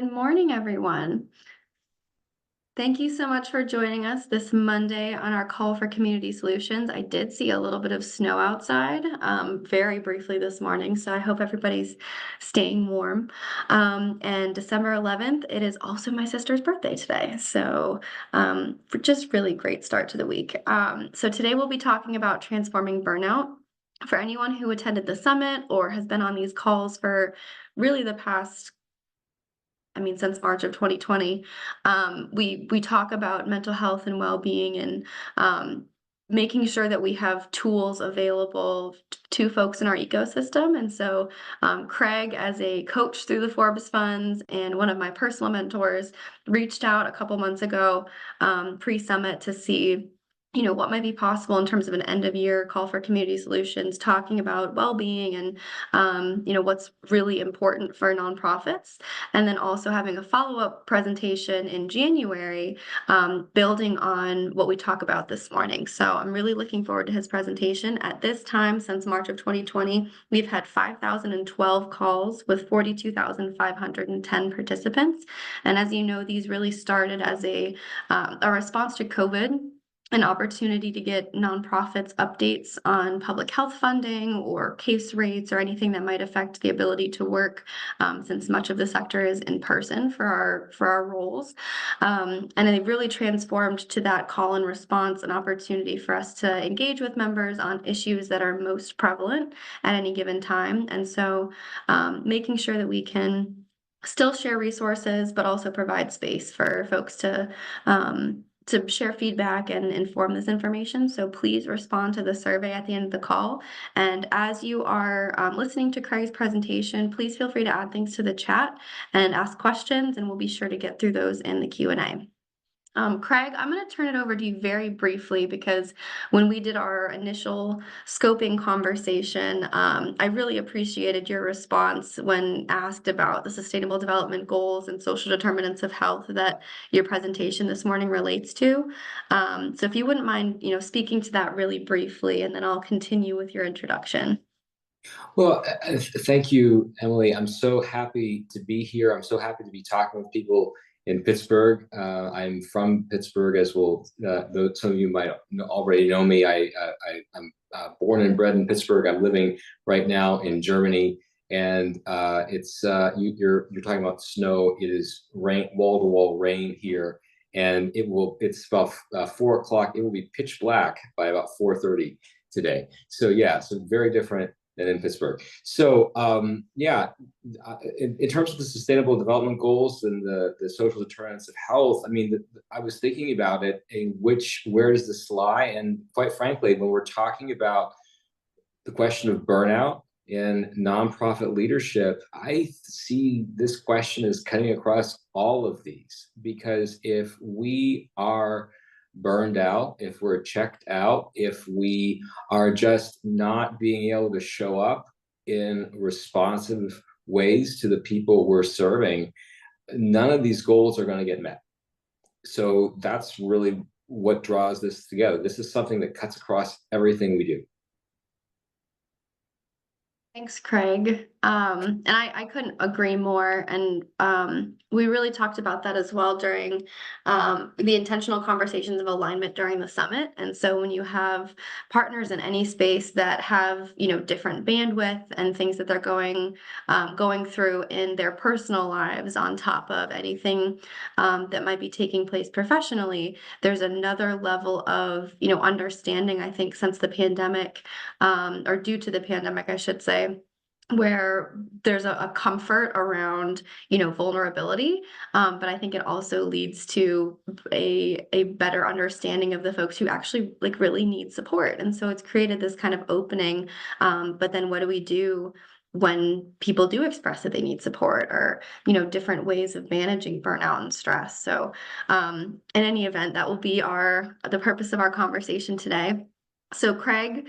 Good morning, everyone. Thank you so much for joining us this Monday on our call for community solutions. I did see a little bit of snow outside very briefly this morning, so I hope everybody's staying warm. And December 11th, it is also my sister's birthday today, so just really great start to the week. So today we'll be talking about transforming burnout. For anyone who attended the summit or has been on these calls for really the past since March of 2020, we talk about mental health and well-being and making sure that we have tools available to folks in our ecosystem. And so Craig, as a coach through the Forbes Funds and one of my personal mentors, reached out a couple months ago pre-summit to see what might be possible in terms of an end of year call for community solutions, talking about well-being and what's really important for nonprofits, and then also having a follow-up presentation in January, building on what we talk about this morning. So I'm really looking forward to his presentation. At this time, since March of 2020, we've had 5,012 calls with 42,510 participants. And as you know, these really started as a response to COVID, an opportunity to get nonprofits updates on public health funding or case rates or anything that might affect the ability to work, since much of the sector is in person for our roles. And they really transformed to that call and response, an opportunity for us to engage with members on issues that are most prevalent at any given time. And so making sure that we can still share resources, but also provide space for folks to share feedback and inform this information. So please respond to the survey at the end of the call. And as you are listening to Craig's presentation, please feel free to add things to the chat and ask questions, and we'll be sure to get through those in the Q&A. Craig, I'm going to turn it over to you very briefly because when we did our initial scoping conversation, I really appreciated your response when asked about the Sustainable Development Goals and social determinants of health that your presentation this morning relates to. So if you wouldn't mind, speaking to that really briefly, and then I'll continue with your introduction. Well, thank you, Emily. I'm so happy to be here. I'm so happy to be talking with people in Pittsburgh. I'm from Pittsburgh, as well. Though some of you might already know me. I'm born and bred in Pittsburgh. I'm living right now in Germany, and you're talking about snow. It is rain, wall to wall rain here, and it's about 4 o'clock. It will be pitch black by about 4:30 today. So yeah, so very different than in Pittsburgh. So in terms of the Sustainable Development Goals and the social determinants of health, I was thinking about it, where does this lie? And quite frankly, when we're talking about the question of burnout in nonprofit leadership, I see this question as cutting across all of these, because if we are burned out, if we're checked out, if we are just not being able to show up in responsive ways to the people we're serving, none of these goals are going to get met. So that's really what draws this together. This is something that cuts across everything we do. Thanks, Craig. And I couldn't agree more. And we really talked about that as well during the intentional conversations of alignment during the summit. And so when you have partners in any space that have, different bandwidth and things that they're going through in their personal lives on top of anything that might be taking place professionally, there's another level of, understanding, I think, since the pandemic, or due to the pandemic, I should say, where there's a comfort around, vulnerability. But I think it also leads to a better understanding of the folks who actually really need support. And so it's created this kind of opening. But then what do we do when people do express that they need support, or, different ways of managing burnout and stress? So in any event, that will be the purpose of our conversation today. So Craig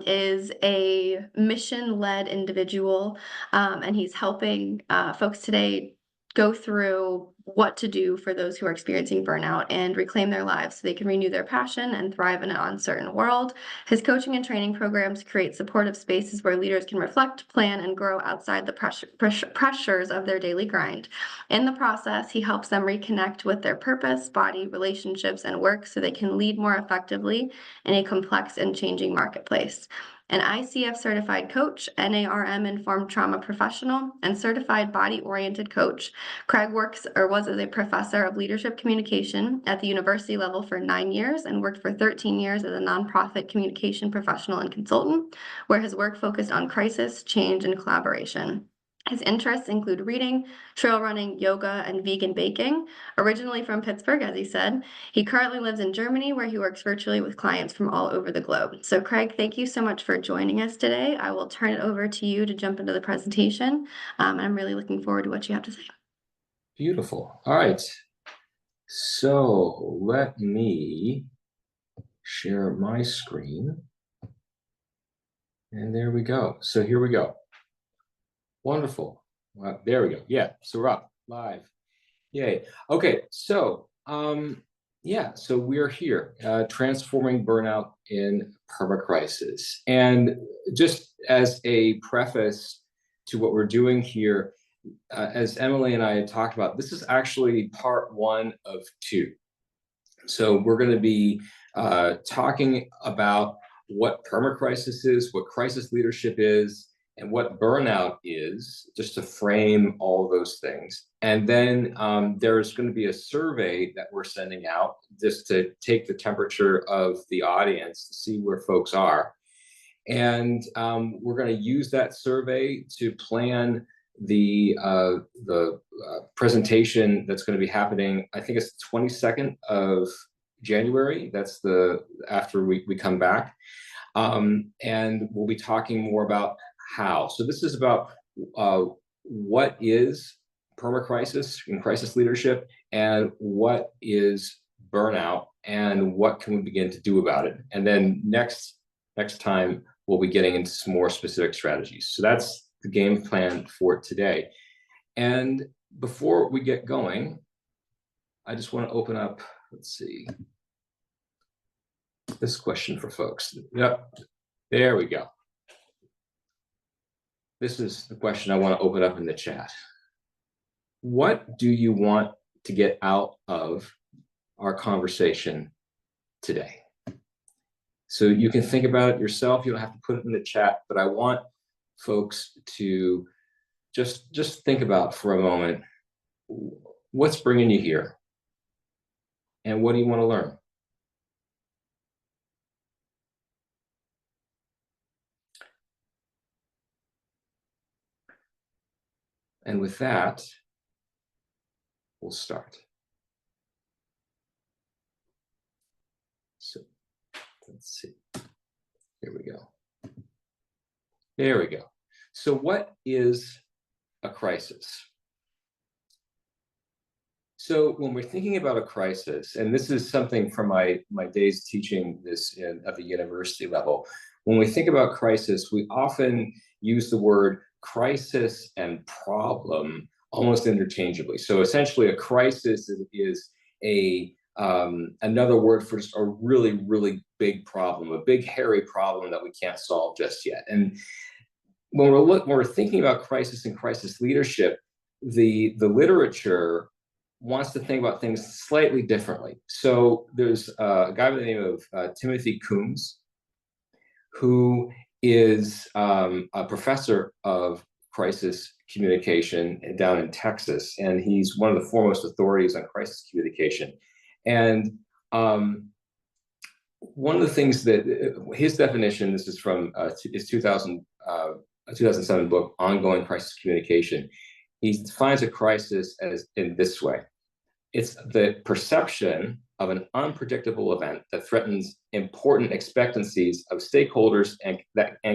is a mission-led individual, and he's helping folks today go through what to do for those who are experiencing burnout and reclaim their lives so they can renew their passion and thrive in an uncertain world. His coaching and training programs create supportive spaces where leaders can reflect, plan, and grow outside the pressures of their daily grind. In the process, he helps them reconnect with their purpose, body, relationships, and work so they can lead more effectively in a complex and changing marketplace. An ICF certified coach, NARM informed trauma professional, and certified body oriented coach, Craig was as a professor of leadership communication at the university level for 9 years and worked for 13 years as a nonprofit communication professional and consultant, where his work focused on crisis, change, and collaboration. His interests include reading, trail running, yoga, and vegan baking. Originally from Pittsburgh, as he said, he currently lives in Germany, where he works virtually with clients from all over the globe. So, Craig, thank you so much for joining us today. I will turn it over to you to jump into the presentation. I'm really looking forward to what you have to say. Beautiful. All right. So let me share my screen. And there we go. So here we go. Wonderful. Well, there we go. Yeah. So we're up live. Yay. Okay. So, so we're here, transforming burnout in PermaCrisis. And just as a preface to what we're doing here, as Emily and I had talked about, this is actually part 1 of 2. So we're going to be talking about what PermaCrisis is, what crisis leadership is, and what burnout is, just to frame all those things. And then there's going to be a survey that we're sending out just to take the temperature of the audience to see where folks are. And we're going to use that survey to plan the presentation that's going to be happening. I think it's the 22nd of January. That's after we come back. And we'll be talking more about how. So this is about what is PermaCrisis and crisis leadership, and what is burnout, and what can we begin to do about it. And then next time, we'll be getting into some more specific strategies. So that's the game plan for today. And before we get going, I just want to open up, let's see, this question for folks. Yep, there we go. This is the question I want to open up in the chat. What do you want to get out of our conversation today? So you can think about it yourself. You don't have to put it in the chat, but I want folks to just think about for a moment, what's bringing you here? And what do you want to learn? And with that, we'll start. So let's see. Here we go. There we go. So what is a crisis? So when we're thinking about a crisis, and this is something from my days teaching this at the university level, when we think about crisis, we often use the word crisis and problem almost interchangeably. So essentially a crisis is another word for just a really, really big problem, a big hairy problem that we can't solve just yet. And when we're thinking about crisis and crisis leadership, the literature wants to think about things slightly differently. So there's a guy by the name of Timothy Coombs, who is a professor of crisis communication down in Texas, and he's one of the foremost authorities on crisis communication. And one of the things that his definition, this is from his 2007 book, Ongoing Crisis Communication. He defines a crisis as in this way. It's the perception of an unpredictable event that threatens important expectancies of stakeholders and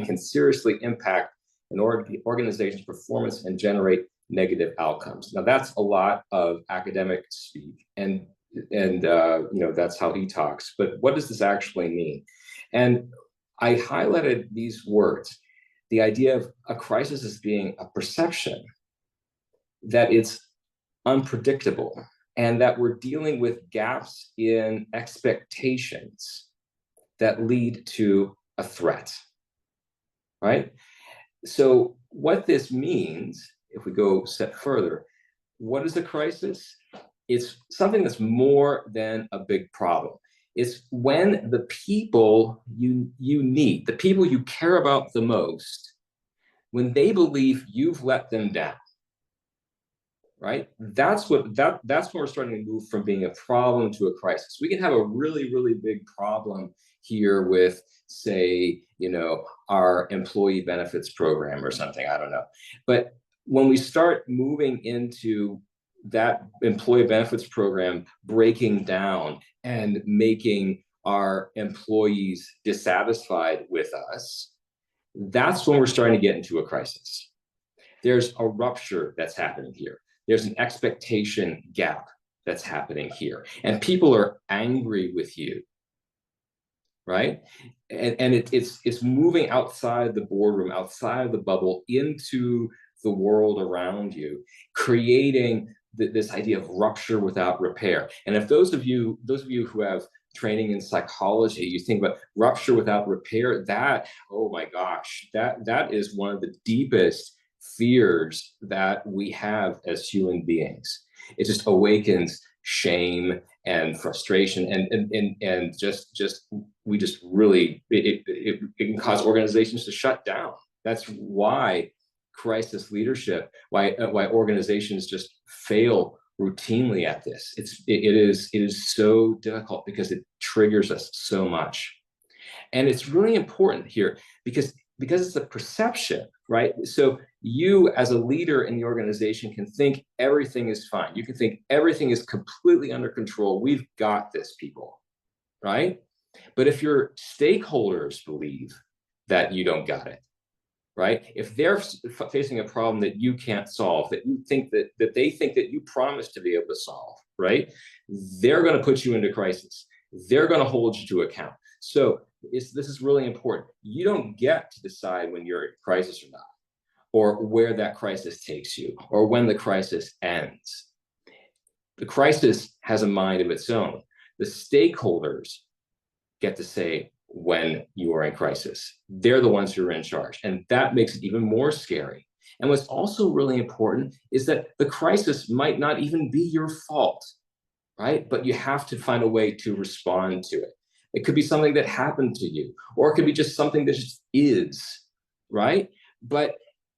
can seriously impact an organization's performance and generate negative outcomes. Now that's a lot of academic speak, and that's how he talks. But what does this actually mean? And I highlighted these words: the idea of a crisis as being a perception that it's unpredictable, and that we're dealing with gaps in expectations that lead to a threat, right? So what this means, if we go a step further, what is a crisis? It's something that's more than a big problem. It's when the people you need, the people you care about the most, when they believe you've let them down, right? That's when we're starting to move from being a problem to a crisis. We can have a really, really big problem here with, say, our employee benefits program or something, I don't know. But when we start moving into that employee benefits program breaking down and making our employees dissatisfied with us, that's when we're starting to get into a crisis. There's a rupture that's happening here. There's an expectation gap that's happening here. And people are angry with you, right? And it's moving outside the boardroom, outside of the bubble, into the world around you, creating this idea of rupture without repair. And if those of you who have training in psychology, you think about rupture without repair, that, oh my gosh, that is one of the deepest fears that we have as human beings. It just awakens shame and frustration, and just we just really, it can cause organizations to shut down. That's why crisis leadership, why organizations just fail routinely at this. It is so difficult because it triggers us so much. And it's really important here because it's a perception, right? So you as a leader in the organization can think everything is fine. You can think everything is completely under control. We've got this, people, right? But if your stakeholders believe that you don't got it, right? If they're facing a problem that you can't solve, that you think that they think that you promised to be able to solve, right? They're going to put you into crisis. They're going to hold you to account. So this is really important. You don't get to decide when you're in crisis or not, or where that crisis takes you, or when the crisis ends. The crisis has a mind of its own. The stakeholders get to say when you are in crisis. They're the ones who are in charge. And that makes it even more scary. And what's also really important is that the crisis might not even be your fault, right? But you have to find a way to respond to it. It could be something that happened to you, or it could be just something that just is, right? But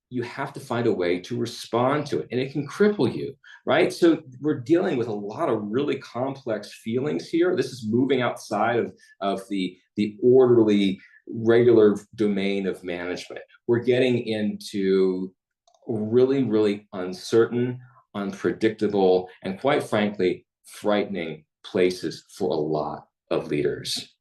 you have to find a way to respond to it, and it can cripple you, right? So we're dealing with a lot of really complex feelings here. This is moving outside of the orderly, regular domain of management. We're getting into really, really uncertain, unpredictable, and quite frankly, frightening places for a lot of leaders.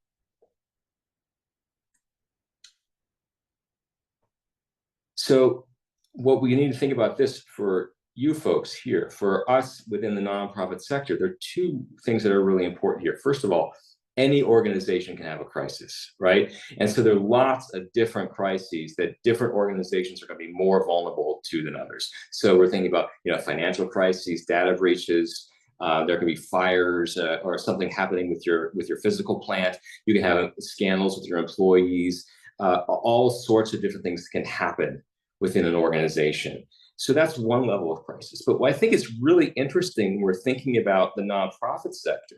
So what we need to think about this for you folks here, for us within the nonprofit sector, there are two things that are really important here. First of all, any organization can have a crisis, right? And so there are lots of different crises that different organizations are going to be more vulnerable to than others. So we're thinking about, financial crises, data breaches. There can be fires or something happening with your physical plant. You can have scandals with your employees. All sorts of different things can happen within an organization. So that's one level of crisis. But what I think is really interesting when we're thinking about the nonprofit sector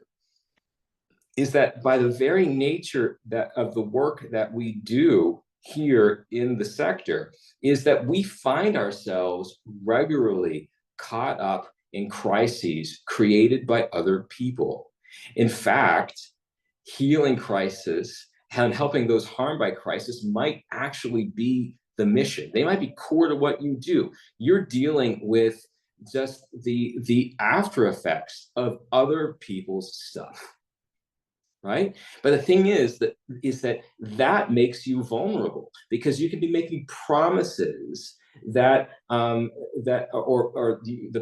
is that by the very nature of the work that we do here in the sector, is that we find ourselves regularly caught up in crises created by other people. In fact, healing crisis and helping those harmed by crisis might actually be the mission. They might be core to what you do. You're dealing with just the after effects of other people's stuff, right? But the thing is that makes you vulnerable, because you can be making promises that the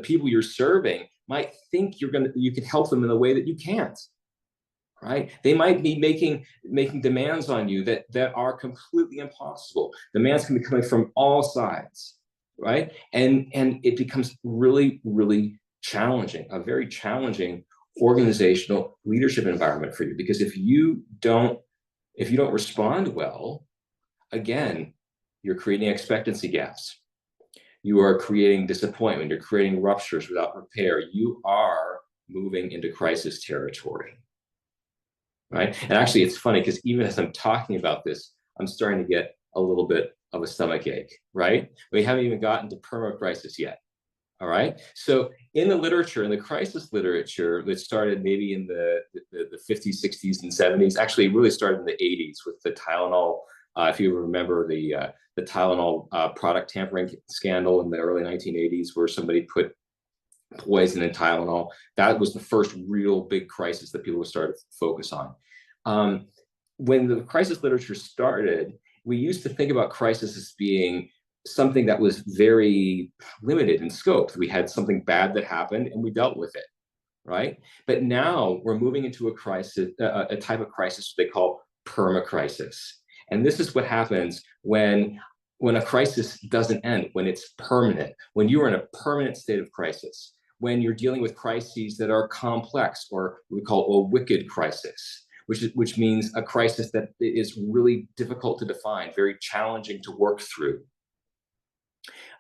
people you're serving might think you can help them in a way that you can't. Right? They might be making demands on you that are completely impossible. Demands can be coming from all sides, right? And it becomes really, really a very challenging organizational leadership environment for you. Because if you don't respond well, again, you're creating expectancy gaps. You are creating disappointment. You're creating ruptures without repair. You are moving into crisis territory, right? And actually, it's funny because even as I'm talking about this, I'm starting to get a little bit of a stomach ache, right? We haven't even gotten to PermaCrisis yet. All right. So in the literature, in the crisis literature that started maybe in the 50s, 60s, and 70s, actually it really started in the 80s with the Tylenol. If you remember the Tylenol product tampering scandal in the early 1980s, where somebody put poison in Tylenol, that was the first real big crisis that people started to focus on. When the crisis literature started, we used to think about crisis as being something that was very limited in scope. We had something bad that happened and we dealt with it, right? But now we're moving into a crisis, a type of crisis they call PermaCrisis. And this is what happens when a crisis doesn't end, when it's permanent, when you are in a permanent state of crisis, when you're dealing with crises that are complex, or we call a wicked crisis, which means a crisis that is really difficult to define, very challenging to work through.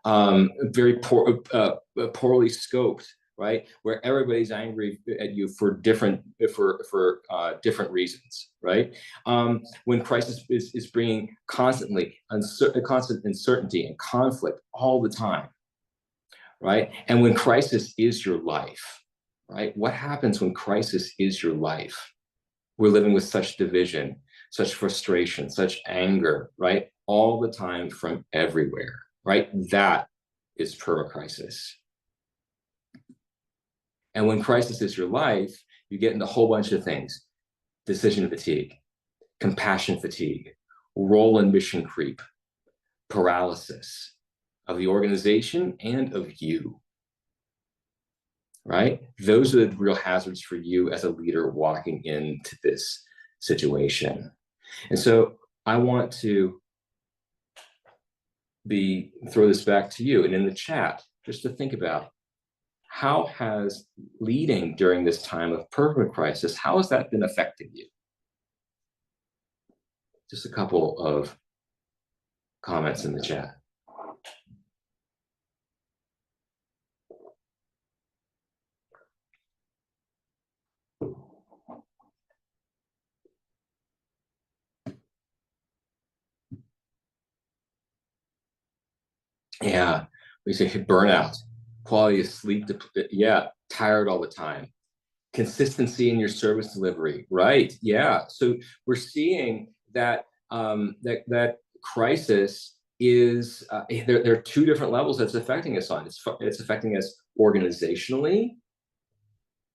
Very poorly scoped, right? Where everybody's angry at you for different reasons, right? When crisis is bringing constant uncertainty and conflict all the time, right? And when crisis is your life, right? What happens when crisis is your life? We're living with such division, such frustration, such anger, right? All the time from everywhere. Right? That is PermaCrisis. And when crisis is your life, you get into a whole bunch of things: decision fatigue, compassion fatigue, role and mission creep, paralysis of the organization and of you. Right? Those are the real hazards for you as a leader walking into this situation. And so I want to throw this back to you, and in the chat, just to think about, how has leading during this time of PermaCrisis, how has that been affecting you? Just a couple of comments in the chat. Yeah, we say burnout, quality of sleep, yeah, tired all the time, consistency in your service delivery, right? Yeah, so we're seeing that that crisis is there are two different levels that's affecting us on. It's affecting us organizationally,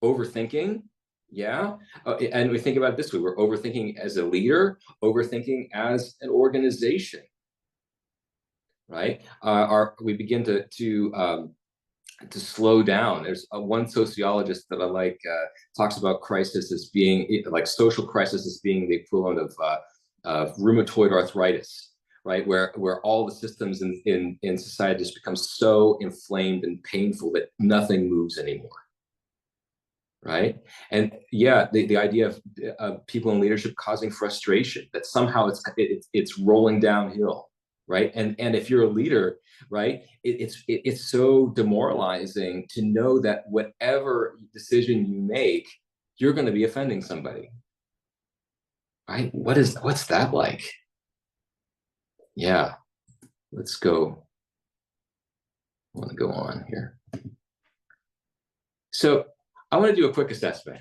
overthinking. Yeah, and we think about it this way: we're overthinking as a leader, overthinking as an organization. Right? We begin to slow down. There's one sociologist that I like talks about crisis as being like social crisis as being the equivalent of rheumatoid arthritis, right? Where all the systems in society just become so inflamed and painful that nothing moves anymore. Right? And yeah, the idea of people in leadership causing frustration, that somehow it's rolling downhill. Right? And if you're a leader, right, it's so demoralizing to know that whatever decision you make, you're going to be offending somebody. Right? What's that like? Yeah, let's go. I want to go on here. So I want to do a quick assessment.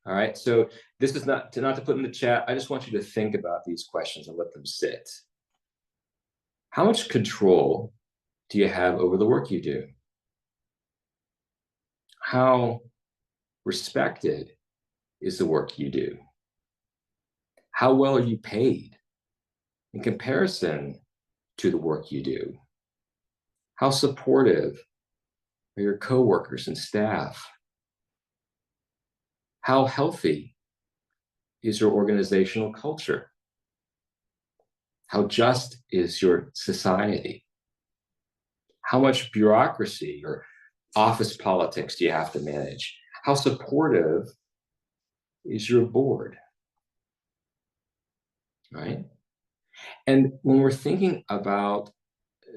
All right. So this is not to put in the chat. I just want you to think about these questions and let them sit. How much control do you have over the work you do? How respected is the work you do? How well are you paid in comparison to the work you do? How supportive are your coworkers and staff? How healthy is your organizational culture? How just is your society? How much bureaucracy or office politics do you have to manage? How supportive is your board? Right? And when we're thinking about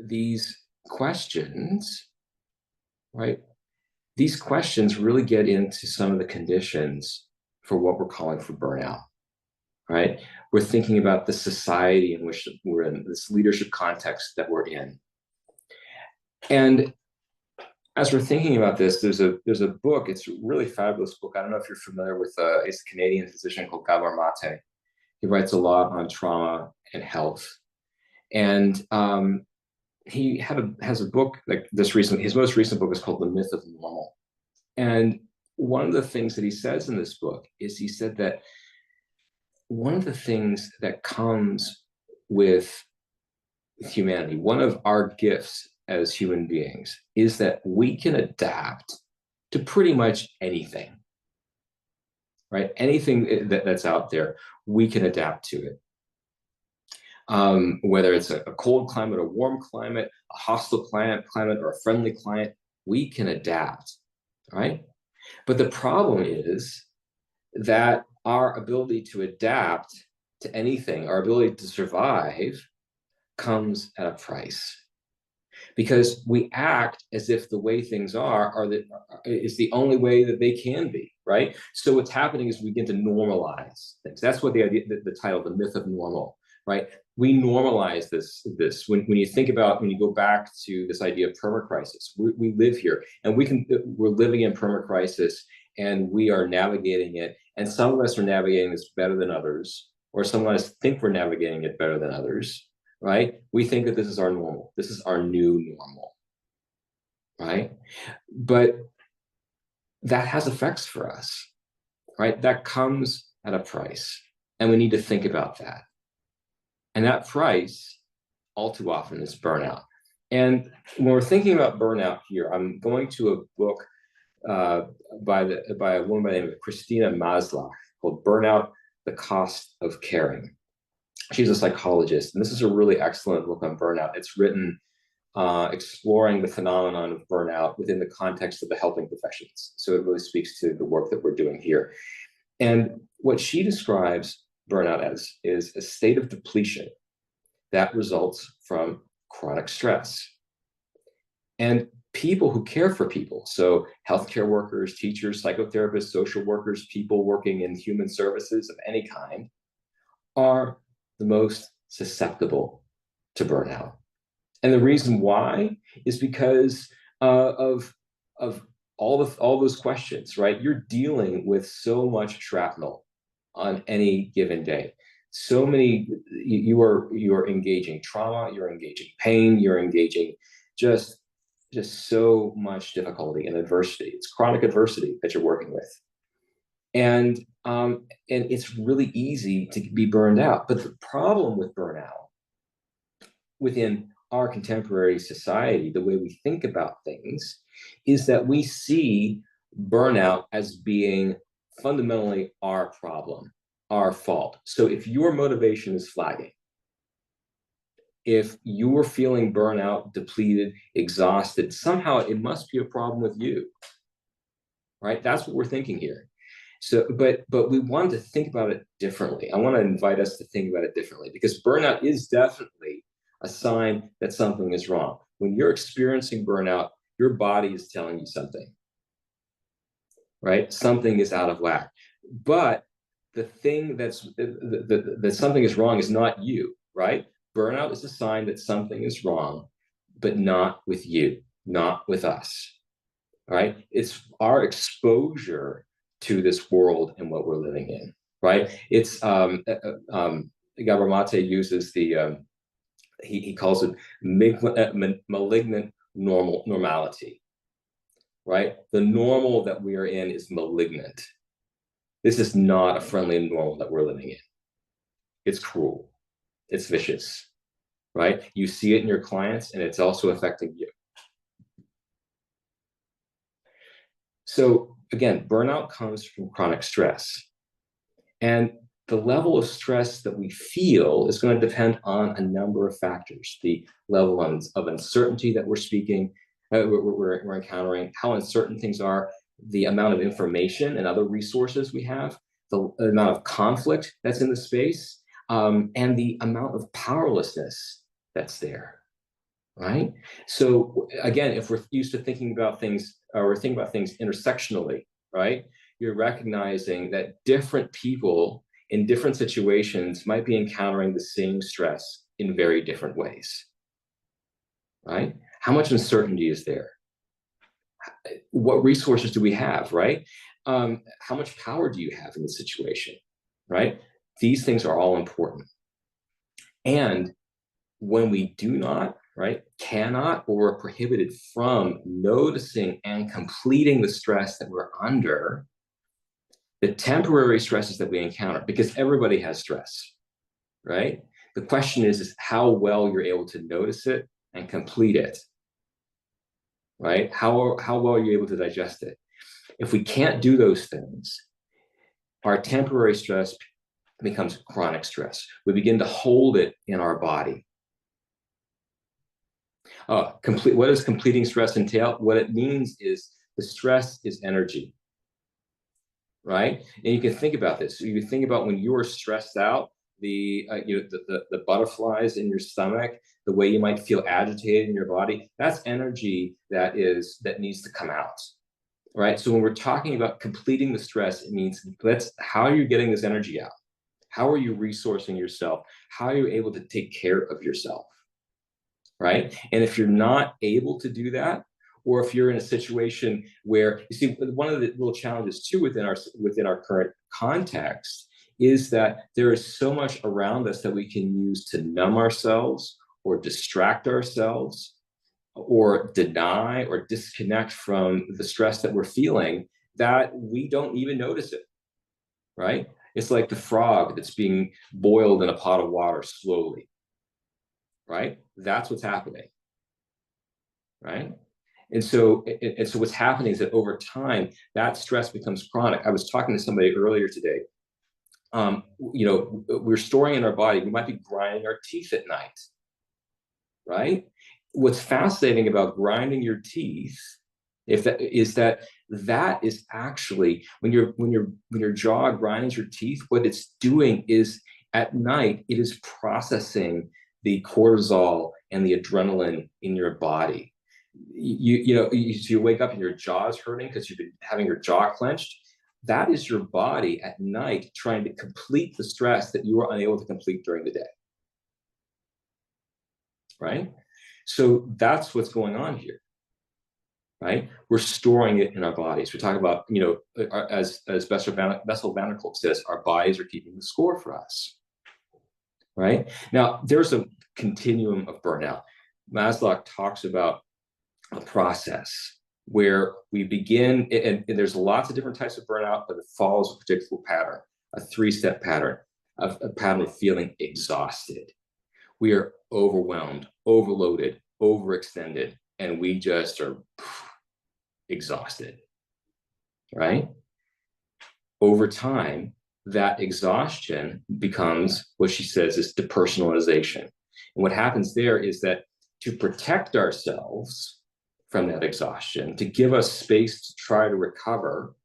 these questions, right, these questions really get into some of the conditions for what we're calling for burnout, right? We're thinking about the society in which we're in, this leadership context that we're in. And as we're thinking about this, there's a book. It's a really fabulous book. I don't know if you're familiar with it's a Canadian physician called Gabor Mate. He writes a lot on trauma and health. And he has a book like this recently. His most recent book is called The Myth of Normal. And one of the things that he says in this book is he said that one of the things that comes with humanity, one of our gifts as human beings, is that we can adapt to pretty much anything, right? Anything that's out there, we can adapt to it. Whether it's a cold climate, a warm climate, a hostile climate, or a friendly climate, we can adapt, right? But the problem is that our ability to adapt to anything, our ability to survive, comes at a price. Because we act as if the way things is the only way that they can be, right? So what's happening is we begin to normalize things. That's what the title, The Myth of Normal, right? We normalize this when you think about, when you go back to this idea of PermaCrisis, we live here and we're living in PermaCrisis and we are navigating it. And some of us are navigating this better than others, or some of us think we're navigating it better than others, right? We think that this is our normal. This is our new normal, right? But that has effects for us, right? That comes at a price. And we need to think about that. And that price, all too often, is burnout. And when we're thinking about burnout here, I'm going to a book by a woman by the name of Christina Maslach called Burnout, The Cost of Caring. She's a psychologist, and this is a really excellent book on burnout. It's written exploring the phenomenon of burnout within the context of the helping professions. So it really speaks to the work that we're doing here. And what she describes burnout as is a state of depletion that results from chronic stress. And people who care for people, so healthcare workers, teachers, psychotherapists, social workers, people working in human services of any kind, are the most susceptible to burnout. And the reason why is because of all those questions, right? You're dealing with so much shrapnel on any given day. So many, you are engaging trauma, you're engaging pain, you're engaging just so much difficulty and adversity. It's chronic adversity that you're working with. And it's really easy to be burned out. But the problem with burnout within our contemporary society, the way we think about things, is that we see burnout as being fundamentally our problem, our fault. So if your motivation is flagging, if you're feeling burnout, depleted, exhausted, somehow it must be a problem with you, right? That's what we're thinking here. So, but we want to think about it differently. I want to invite us to think about it differently, because burnout is definitely a sign that something is wrong. When you're experiencing burnout, your body is telling you something, right? Something is out of whack. But the thing that something is wrong is not you, right? Burnout is a sign that something is wrong, but not with you, not with us, right? It's our exposure to this world and what we're living in, right? It's Gabor Mate uses the he calls it malignant normality, right? The normal that we are in is malignant. This is not a friendly normal that we're living in. It's cruel. It's vicious, right? You see it in your clients, and it's also affecting you. So again, burnout comes from chronic stress. And the level of stress that we feel is going to depend on a number of factors. The level of uncertainty that we're speaking, we're encountering, how uncertain things are, the amount of information and other resources we have, the amount of conflict that's in the space, and the amount of powerlessness that's there, right? So again, if we're used to thinking about things, or we're thinking about things intersectionally, right? You're recognizing that different people in different situations might be encountering the same stress in very different ways, right? How much uncertainty is there? What resources do we have, right? How much power do you have in the situation, right? These things are all important. And when we do not, right, cannot, or are prohibited from noticing and completing the stress that we're under, the temporary stresses that we encounter, because everybody has stress, right? The question is how well you're able to notice it and complete it, right? How well are you able to digest it? If we can't do those things, our temporary stress becomes chronic stress. We begin to hold it in our body. What does completing stress entail? What it means is the stress is energy, right? And you can think about this. So you think about when you are stressed out, the butterflies in your stomach, the way you might feel agitated in your body, that's energy that needs to come out, right? So when we're talking about completing the stress, it means how are you getting this energy out? How are you resourcing yourself? How are you able to take care of yourself, right? And if you're not able to do that, or if you're in a situation where, you see, one of the little challenges too within our current context is that there is so much around us that we can use to numb ourselves or distract ourselves or deny or disconnect from the stress that we're feeling that we don't even notice it, right? It's like the frog that's being boiled in a pot of water slowly, right? That's what's happening, right? And so what's happening is that over time, that stress becomes chronic. I was talking to somebody earlier today. We're storing in our body, we might be grinding our teeth at night, right? What's fascinating about grinding your teeth is that is actually when your jaw grinds your teeth, what it's doing is at night it is processing the cortisol and the adrenaline in your body. You wake up and your jaw is hurting because you've been having your jaw clenched. That is your body at night trying to complete the stress that you were unable to complete during the day, right? So that's what's going on here, right? We're storing it in our bodies. We talk about, as Bessel van der Kolk says, our bodies are keeping the score for us, right? Now, there's a continuum of burnout. Maslow talks about a process where we begin, and there's lots of different types of burnout, but it follows a predictable pattern, a three-step pattern, a pattern of feeling exhausted. We are overwhelmed, overloaded, overextended, and we just are exhausted, right? Over time, that exhaustion becomes what she says is depersonalization. And what happens there is that to protect ourselves from that exhaustion, to give us space to try to recover,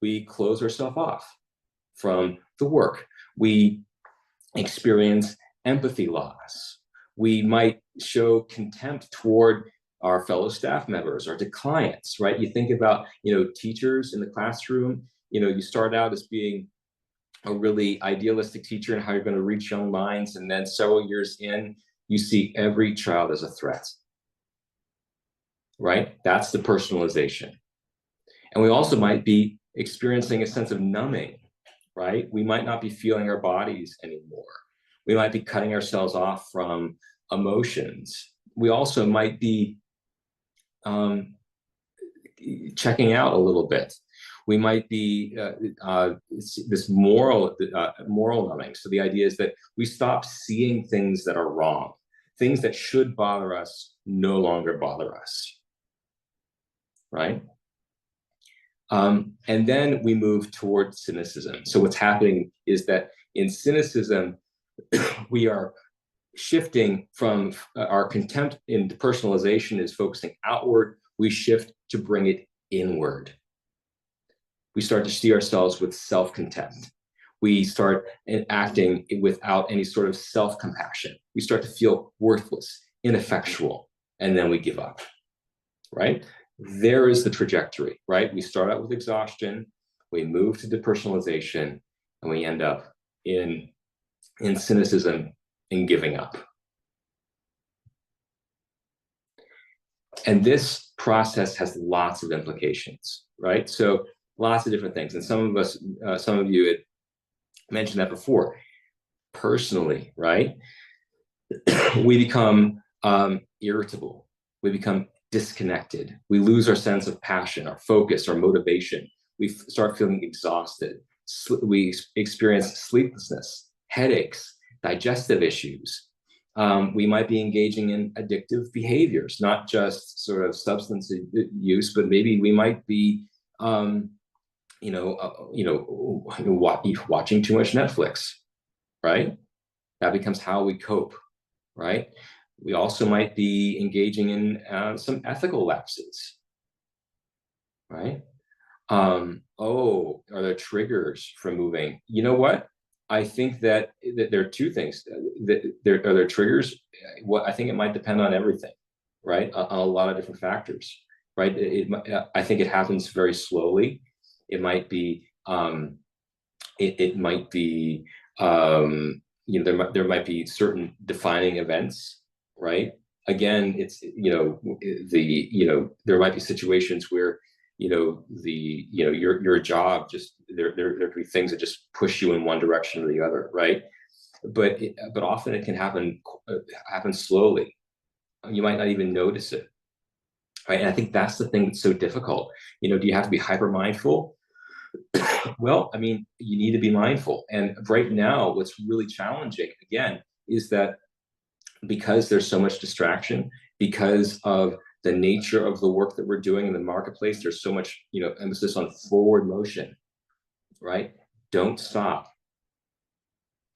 we close ourselves off from the work. We experience empathy loss. We might show contempt toward our fellow staff members or to clients, right? You think about, teachers in the classroom, you start out as being a really idealistic teacher and how you're going to reach young minds. And then several years in, you see every child as a threat, right? That's the personalization. And we also might be experiencing a sense of numbing, right? We might not be feeling our bodies anymore. We might be cutting ourselves off from emotions. We also might be checking out a little bit. We might be this moral numbing. So the idea is that we stop seeing things that are wrong. Things that should bother us no longer bother us, right? And then we move toward cynicism. So what's happening is that in cynicism, we are shifting from our contempt into personalization is focusing outward, we shift to bring it inward. We start to see ourselves with self-contempt. We start acting without any sort of self-compassion. We start to feel worthless, ineffectual, and then we give up, right? There is the trajectory, right? We start out with exhaustion, we move to depersonalization, and we end up in cynicism and giving up. And this process has lots of implications, right? So lots of different things. And some of you had mentioned that before. Personally, right? We become irritable. We become disconnected. We lose our sense of passion, our focus, our motivation. We start feeling exhausted. We experience sleeplessness, headaches, digestive issues. We might be engaging in addictive behaviors, not just sort of substance use, but maybe we might be, watching too much Netflix, right? That becomes how we cope, right? We also might be engaging in some ethical lapses, right? Are there triggers for moving? You know what? I think that there are two things. Are there triggers? What I think it might depend on everything, right? On a lot of different factors, right? I think it happens very slowly. It might be, there might be certain defining events, right? Again, it's there might be situations where your job just there could be things that just push you in one direction or the other, right? But often it can happen slowly. You might not even notice it, right? And I think that's the thing that's so difficult. Do you have to be hyper mindful? Well, I mean, you need to be mindful. And right now, what's really challenging, again, is that because there's so much distraction, because of the nature of the work that we're doing in the marketplace, there's so much, emphasis on forward motion, right? Don't stop.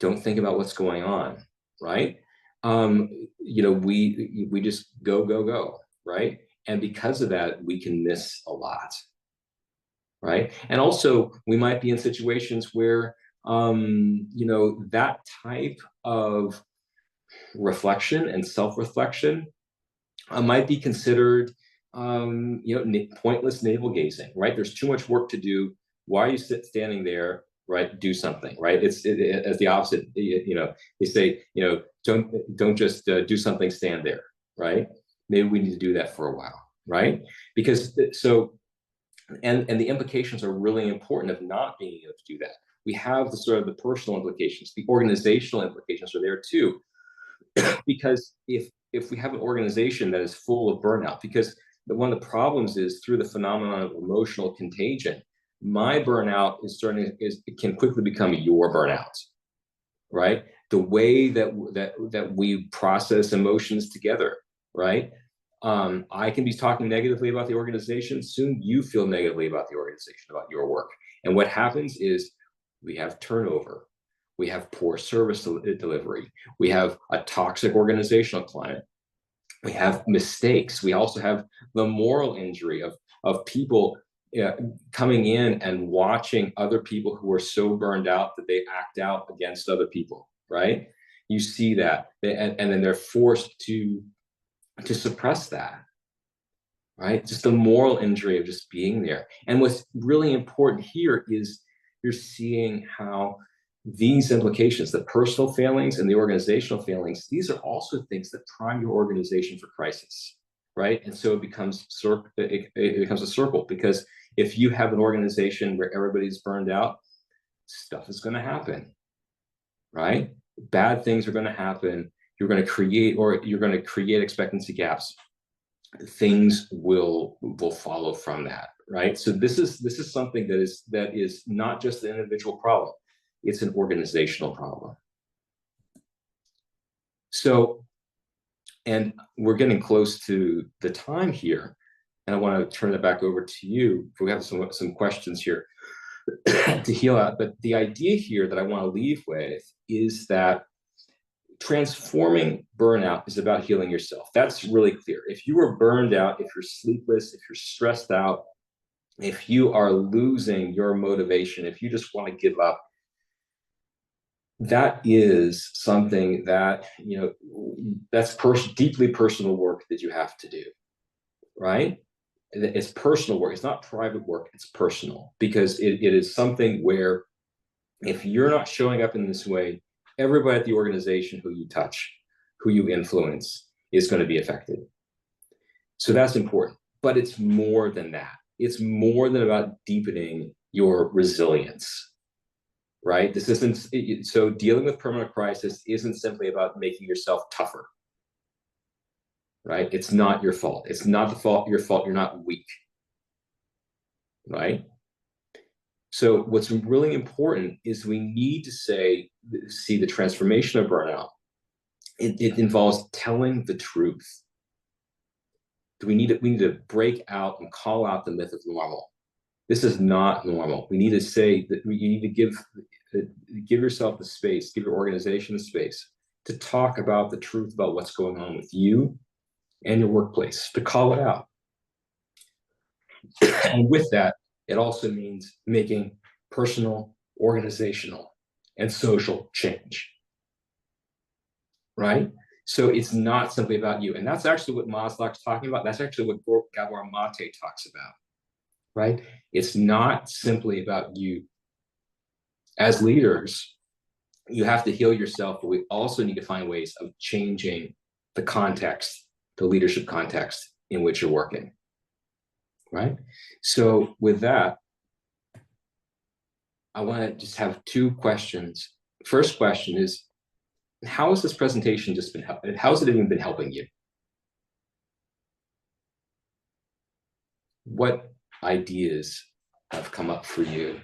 Don't think about what's going on, right? We just go, right? And because of that, we can miss a lot, right? And also, we might be in situations where, that type of reflection and self-reflection might be considered, pointless navel gazing, right? There's too much work to do. Why are you standing there, right? Do something, right? It's as the opposite. They say, don't just do something, stand there, right? Maybe we need to do that for a while, right? Because and the implications are really important of not being able to do that. We have the sort of the personal implications, the organizational implications are there too. Because if we have an organization that is full of burnout, because one of the problems is through the phenomenon of emotional contagion, my burnout it can quickly become your burnout, right? The way that we process emotions together, right? I can be talking negatively about the organization. Soon you feel negatively about the organization, about your work. And what happens is we have turnover. We have poor service delivery. We have a toxic organizational climate. We have mistakes. We also have the moral injury of people coming in and watching other people who are so burned out that they act out against other people, right? You see that, and then they're forced to suppress that, right? Just the moral injury of just being there. And what's really important here is you're seeing how these implications, the personal failings and the organizational failings, these are also things that prime your organization for crisis, right? And so it becomes a circle, because if you have an organization where everybody's burned out, stuff is going to happen, right? Bad things are going to happen. You're going to create expectancy gaps. Things will follow from that, right? So this is something that is not just an individual problem. It's an organizational problem. So, and we're getting close to the time here, and I want to turn it back over to you. We have some questions here to heal out. But the idea here that I want to leave with is that transforming burnout is about healing yourself. That's really clear. If you are burned out, if you're sleepless, if you're stressed out, if you are losing your motivation, if you just want to give up, that is something that, that's deeply personal work that you have to do, right? It's personal work. It's not private work. It's personal, because it is something where if you're not showing up in this way, everybody at the organization who you touch, who you influence, is going to be affected. So that's important. But it's more than that. It's more than about deepening your resilience, right? This isn't, so dealing with permanent crisis isn't simply about making yourself tougher, right? It's not your fault. It's not your fault. You're not weak, right? So what's really important is we need to see the transformation of burnout. It involves telling the truth. We need to break out and call out the myth of normal. This is not normal. We need to say that you need to give yourself the space, give your organization the space to talk about the truth about what's going on with you and your workplace, to call it out. And with that, it also means making personal, organizational, and social change, right? So it's not simply about you. And that's actually what Maslach's talking about. That's actually what Gabor Mate talks about, right? It's not simply about you. As leaders, you have to heal yourself, but we also need to find ways of changing the context, the leadership context in which you're working, right? So with that, I want to just have two questions. First question is, how has this presentation just been helping? How has it even been helping you? What ideas have come up for you?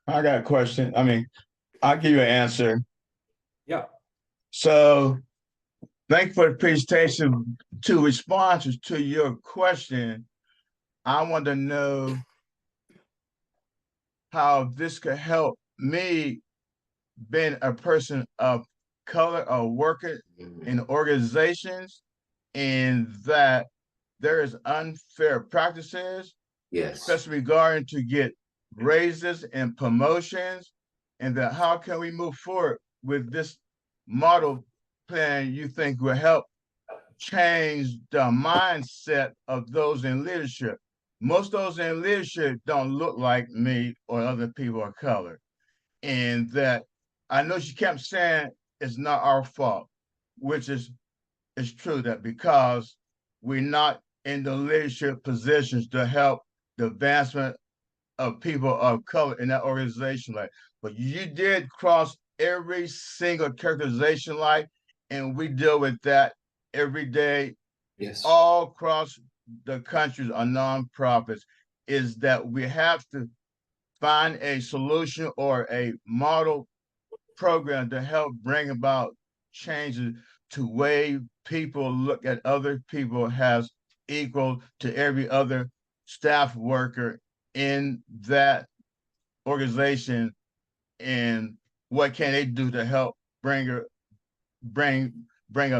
I got a question. I mean, I'll give you an answer. Yeah. So thank you for the presentation. To respond to your question, I want to know how this could help me being a person of color or working in organizations, in that there is unfair practices, Yes. especially regarding to get raises and promotions, and that how can we move forward with this model plan you think will help change the mindset of those in leadership. Most of those in leadership don't look like me or other people of color. And that I know she kept saying it's not our fault, which is true, that because we're not in the leadership positions to help the advancement of people of color in that organization. Like, but you did cross every single characterization line, and we deal with that every day. Yes. All across the countries are nonprofits, is that we have to find a solution or a model program to help bring about changes to way people look at other people as equal to every other staff worker in that organization, and what can they do to help bring a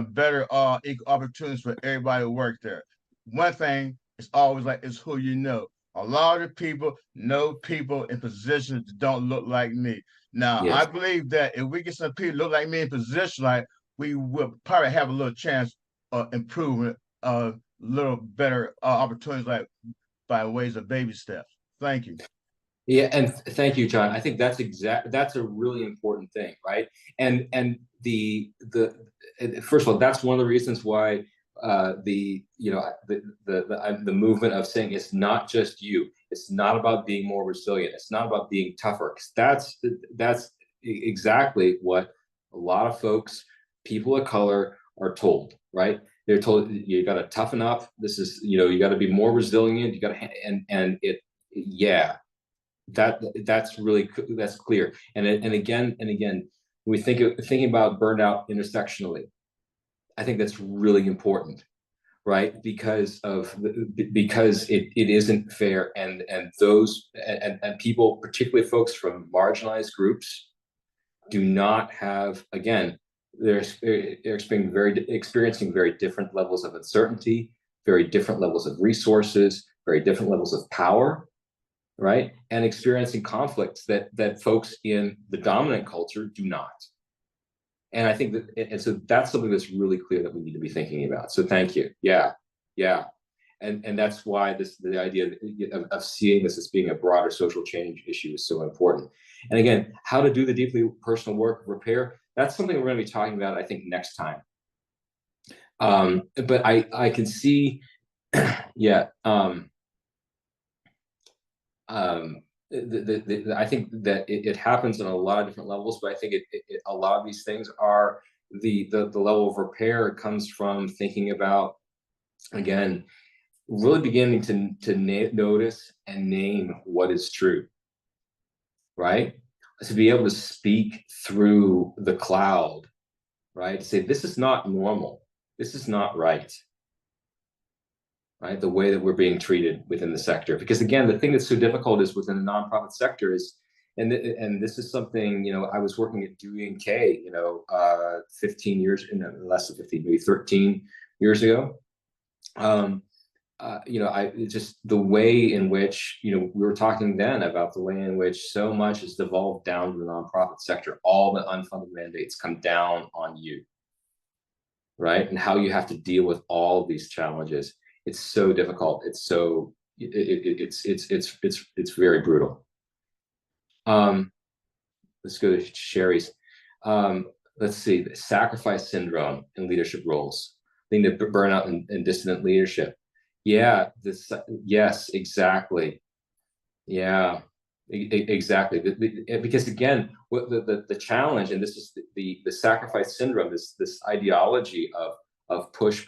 better equal opportunities for everybody to work there. One thing is always like, it's who you know. A lot of people know people in positions that don't look like me. Now, Yes. I believe that if we get some people look like me in position, like, we will probably have a little chance of improvement, a little better opportunities, like by ways of baby steps. Thank you. Yeah, and thank you, John. I think that's a really important thing, right? And the first of all, that's one of the reasons why the movement of saying it's not just you, it's not about being more resilient, it's not about being tougher. 'Cause that's exactly what a lot of folks, people of color, are told, right? They're told you got to toughen up. This is, you got to be more resilient. You got to, and it, yeah. That's clear. And again, when we thinking about burnout intersectionally, I think that's really important, right? Because it isn't fair, and people, particularly folks from marginalized groups, do not have, again, they're experiencing very different levels of uncertainty, very different levels of resources, very different levels of power, right? And experiencing conflicts that folks in the dominant culture do not. And I think and so that's something that's really clear that we need to be thinking about. So thank you. Yeah. And that's why the idea of seeing this as being a broader social change issue is so important. And again, how to do the deeply personal work of repair, that's something we're going to be talking about, I think, next time. But I can see, yeah. I think that it happens on a lot of different levels, but I think a lot of these things are the level of repair comes from thinking about, again, really beginning to notice and name what is true, right? To be able to speak through the cloud, right? To say, this is not normal. This is not right. Right? The way that we're being treated within the sector. Because again, the thing that's so difficult is within the nonprofit sector is, and this is something, I was working at Dewey and Kay, 15 years, less than 15, maybe 13 years ago. Just the way in which, we were talking then about the way in which so much has devolved down to the nonprofit sector. All the unfunded mandates come down on you, right? And how you have to deal with all of these challenges. It's so difficult. It's so it's very brutal. Let's go to Sherry's. Let's see, the sacrifice syndrome in leadership roles, thing to burnout and dissident leadership. Yeah, yes, exactly. Yeah, exactly. Because again, what the challenge, and this is the sacrifice syndrome, this ideology of push,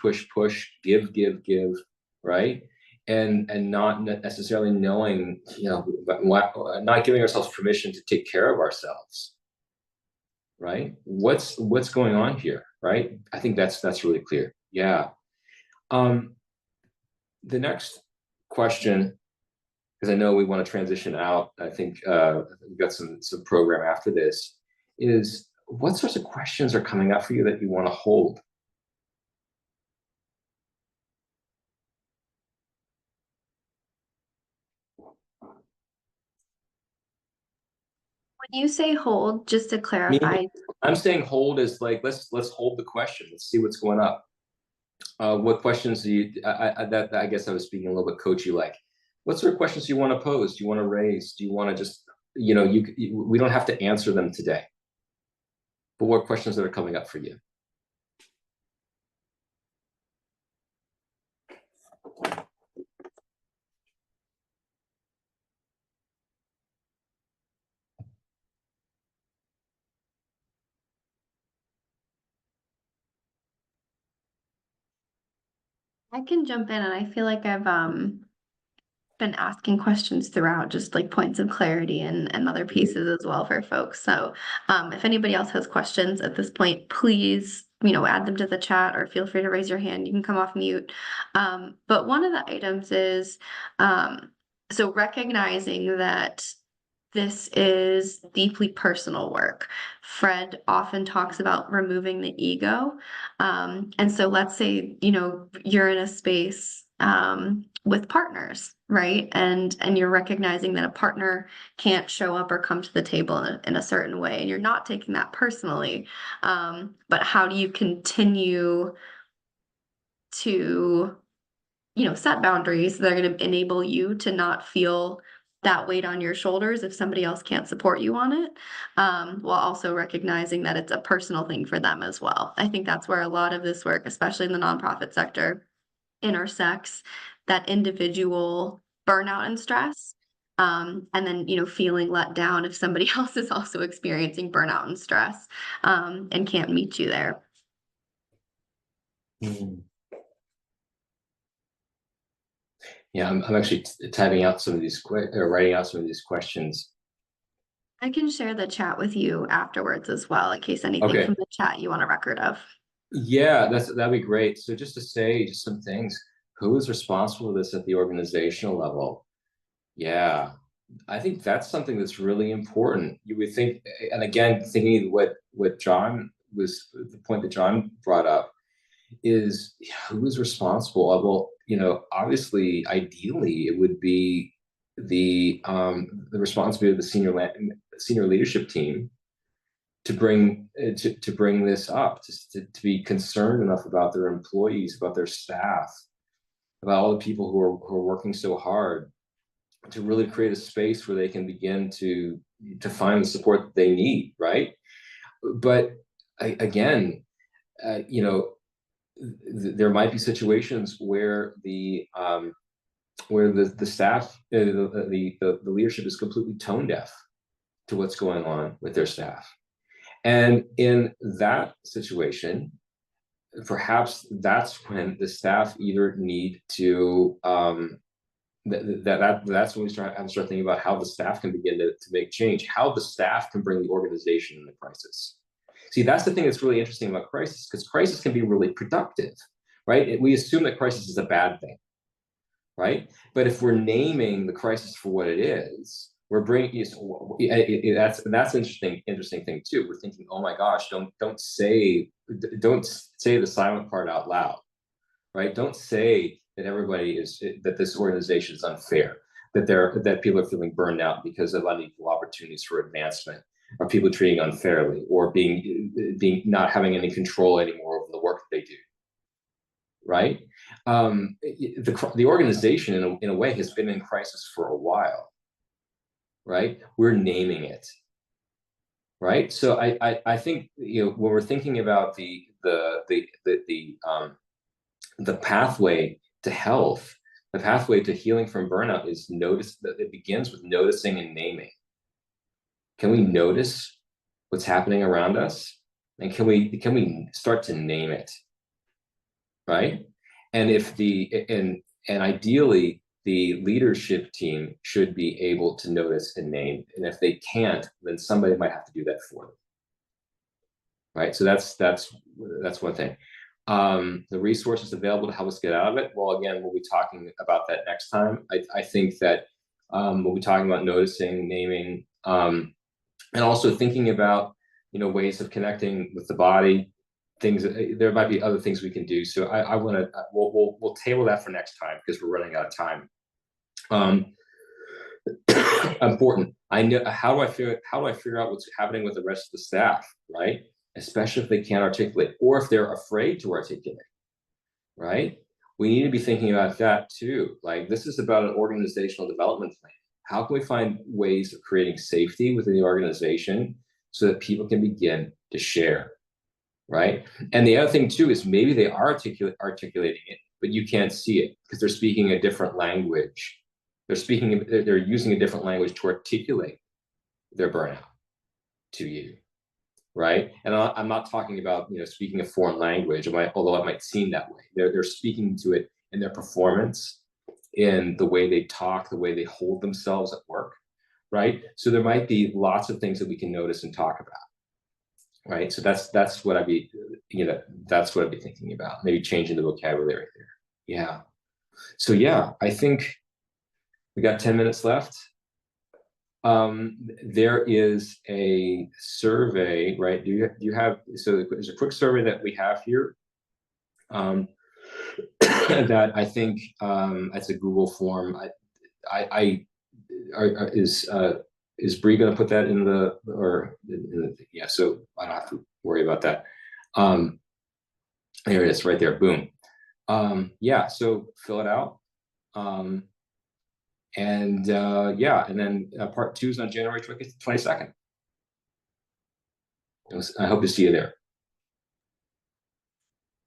give, right? And not necessarily knowing, not giving ourselves permission to take care of ourselves, right? What's going on here, right? I think that's really clear. Yeah. The next question, because I know we want to transition out, I think we've got some program after this, is what sorts of questions are coming up for you that you want to hold? When you say hold, just to clarify. I'm saying hold is like, let's hold the question. Let's see what's going up. What questions do you, I guess I was speaking a little bit coachy, like, what sort of questions do you want to pose? Do you want to raise? Do you want to just, we don't have to answer them today, but what questions that are coming up for you? I can jump in, and I feel like I've been asking questions throughout, just like points of clarity and other pieces as well for folks. So if anybody else has questions at this point, please, add them to the chat or feel free to raise your hand. You can come off mute. But one of the items is so recognizing that this is deeply personal work. Fred often talks about removing the ego. And so let's say, you're in a space with partners, right? And you're recognizing that a partner can't show up or come to the table in a certain way, and you're not taking that personally. But how do you continue to, set boundaries that are going to enable you to not feel that weight on your shoulders if somebody else can't support you on it, while also recognizing that it's a personal thing for them as well. I think that's where a lot of this work, especially in the nonprofit sector, intersects that individual burnout and stress, and then feeling let down if somebody else is also experiencing burnout and stress, and can't meet you there. Yeah, I'm actually typing out some of these or writing out some of these questions. I can share the chat with you afterwards as well, in case anything from the chat you want a record of. Yeah, that'd be great. So just to say just some things, who is responsible for this at the organizational level? Yeah, I think that's something that's really important. You would think, and again, thinking what John was the point that John brought up is who is responsible? Well, obviously, ideally, it would be the responsibility of the senior leadership team to bring this up, to be concerned enough about their employees, about their staff, about all the people who are working so hard to really create a space where they can begin to find the support that they need, right? But again, there might be situations where the staff, the leadership is completely tone deaf to what's going on with their staff. And in that situation, perhaps that's when the staff either need to that's when we start thinking about how the staff can begin to make change, how the staff can bring the organization into crisis. See, that's the thing that's really interesting about crisis, because crisis can be really productive, right? We assume that crisis is a bad thing, right? But if we're naming the crisis for what it is, we're bringing that's an interesting thing too. We're thinking, oh my gosh, don't say the silent part out loud, right? Don't say that this organization is unfair, that people are feeling burned out because of unequal opportunities for advancement, or people treating unfairly, or being not having any control anymore over the work that they do, right? The organization in a way has been in crisis for a while, right? We're naming it, right? So I think when we're thinking about the pathway to health, the pathway to healing from burnout is it begins with noticing and naming. Can we notice what's happening around us? And can we start to name it? Right? And ideally the leadership team should be able to notice and name. And if they can't, then somebody might have to do that for them. Right? So that's one thing. The resources available to help us get out of it. Well, again, we'll be talking about that next time. I think that we'll be talking about noticing, naming, and also thinking about ways of connecting with the body. There might be other things we can do. So I want to we'll table that for next time because we're running out of time. Important. I know how do I figure out what's happening with the rest of the staff, right? Especially if they can't articulate, or if they're afraid to articulate, right? We need to be thinking about that too. Like, this is about an organizational development plan. How can we find ways of creating safety within the organization so that people can begin to share, right? And the other thing too is maybe they are articulating it, but you can't see it because they're speaking a different language. They're using a different language to articulate their burnout to you, right? And I'm not talking about speaking a foreign language, although it might seem that way. They're speaking to it in their performance, in the way they talk, the way they hold themselves at work, right? So there might be lots of things that we can notice and talk about, right? So that's what I'd be thinking about. Maybe changing the vocabulary there. Yeah. So yeah, I think we got 10 minutes left. There is a survey, right? Do you have, so there's a quick survey that we have here, that I think, it's a Google form. Is Bree going to put that in yeah, so I don't have to worry about that. There it is right there. Boom. Yeah, so fill it out. And then part 2 is on January 22nd. I hope to see you there.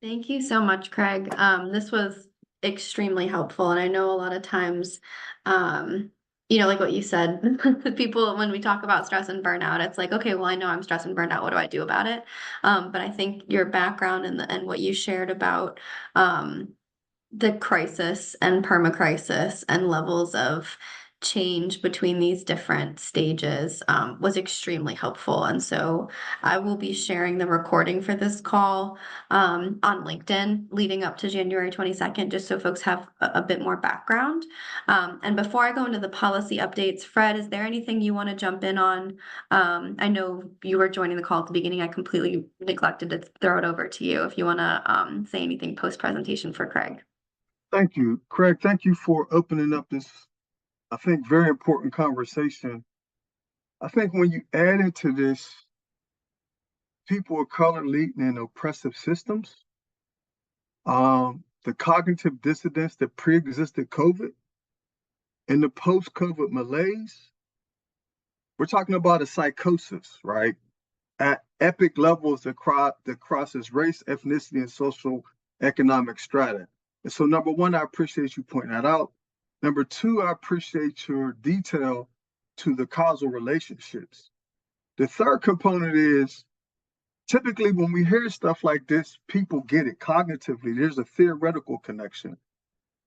Thank you so much, Craig. This was extremely helpful. And I know a lot of times, like what you said, people, when we talk about stress and burnout, it's like, okay, well, I know I'm stressed and burned out. What do I do about it? But I think your background and what you shared about the crisis and PermaCrisis and levels of change between these different stages was extremely helpful. And so I will be sharing the recording for this call on LinkedIn leading up to January 22nd, just so folks have a bit more background. And before I go into the policy updates, Fred, is there anything you want to jump in on? I know you were joining the call at the beginning. I completely neglected to throw it over to you if you want to say anything post-presentation for Craig. Thank you, Craig. Thank you for opening up this, I think, very important conversation. I think when you add into this people of color leading in oppressive systems, the cognitive dissonance that pre-existed COVID and the post-COVID malaise, we're talking about a psychosis, right? At epic levels that crosses race, ethnicity, and social economic strata. And so, number one, I appreciate you pointing that out. Number two, I appreciate your detail to the causal relationships. The third component is typically when we hear stuff like this, people get it cognitively. There's a theoretical connection.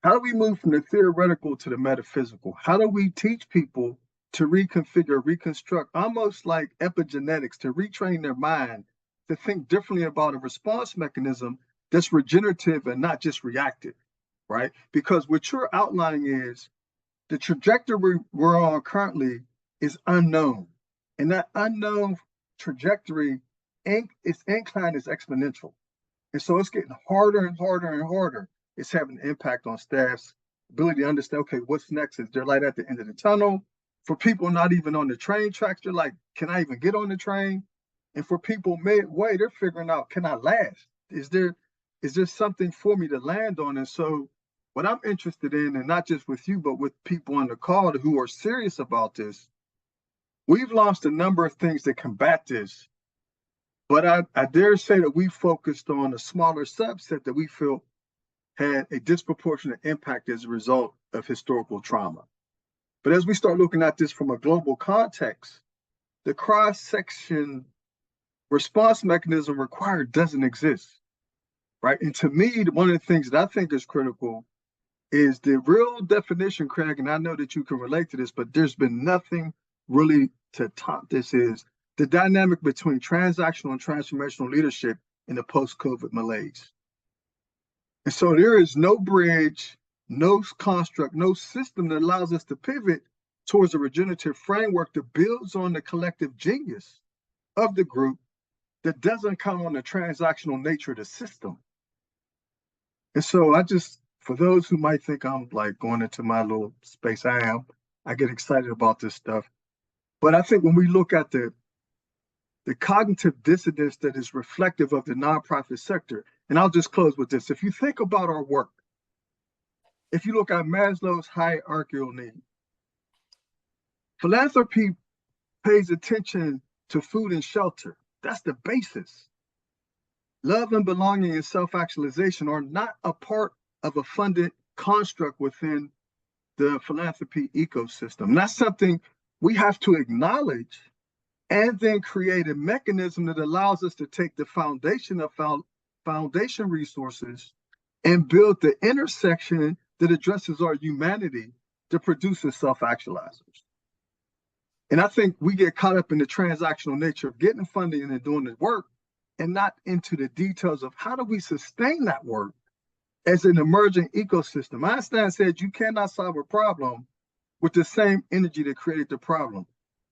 How do we move from the theoretical to the metaphysical? How do we teach people to reconfigure, reconstruct, almost like epigenetics, to retrain their mind to think differently about a response mechanism that's regenerative and not just reactive, right? Because what you're outlining is the trajectory we're on currently is unknown. And that unknown trajectory, its incline is exponential. And so it's getting harder and harder and harder. It's having an impact on staff's ability to understand, okay, what's next? Is there light at the end of the tunnel? For people not even on the train tracks, they're like, can I even get on the train? And for people midway, they're figuring out, can I last? Is there something for me to land on? And so what I'm interested in, and not just with you, but with people on the call who are serious about this, we've launched a number of things to combat this. But I dare say that we focused on a smaller subset that we feel had a disproportionate impact as a result of historical trauma. But as we start looking at this from a global context, the cross-section response mechanism required doesn't exist, right? And to me, one of the things that I think is critical is the real definition, Craig, and I know that you can relate to this, but there's been nothing really to top this, is the dynamic between transactional and transformational leadership in the post-COVID malaise. And so there is no bridge, no construct, no system that allows us to pivot towards a regenerative framework that builds on the collective genius of the group that doesn't come on the transactional nature of the system. And so for those who might think I'm like going into my little space, I get excited about this stuff. But I think when we look at the cognitive dissonance that is reflective of the nonprofit sector, and I'll just close with this. If you think about our work, if you look at Maslow's hierarchical need, philanthropy pays attention to food and shelter. That's the basis. Love and belonging and self-actualization are not a part of a funded construct within the philanthropy ecosystem. And that's something we have to acknowledge and then create a mechanism that allows us to take the foundation of foundation resources and build the intersection that addresses our humanity that produces self-actualizers. And I think we get caught up in the transactional nature of getting funding and then doing the work, and not into the details of how do we sustain that work as an emerging ecosystem. Einstein said you cannot solve a problem with the same energy that created the problem.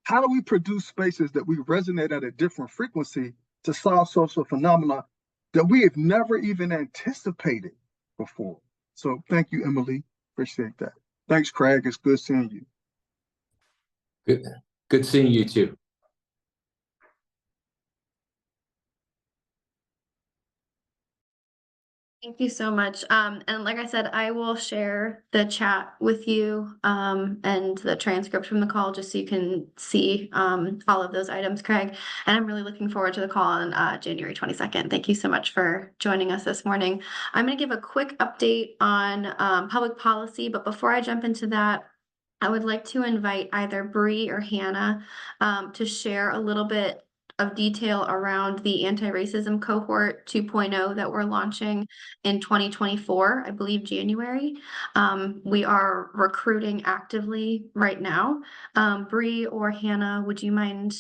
How do we produce spaces that we resonate at a different frequency to solve social phenomena that we have never even anticipated before? So thank you, Emily. Appreciate that. Thanks, Craig. It's good seeing you. Good seeing you too. Thank you so much. And like I said, I will share the chat with you and the transcript from the call just so you can see all of those items, Craig. And I'm really looking forward to the call on January 22nd. Thank you so much for joining us this morning. I'm going to give a quick update on public policy, but before I jump into that, I would like to invite either Bree or Hannah to share a little bit of detail around the anti-racism cohort 2.0 that we're launching in 2024, I believe January. We are recruiting actively right now. Bree or Hannah, would you mind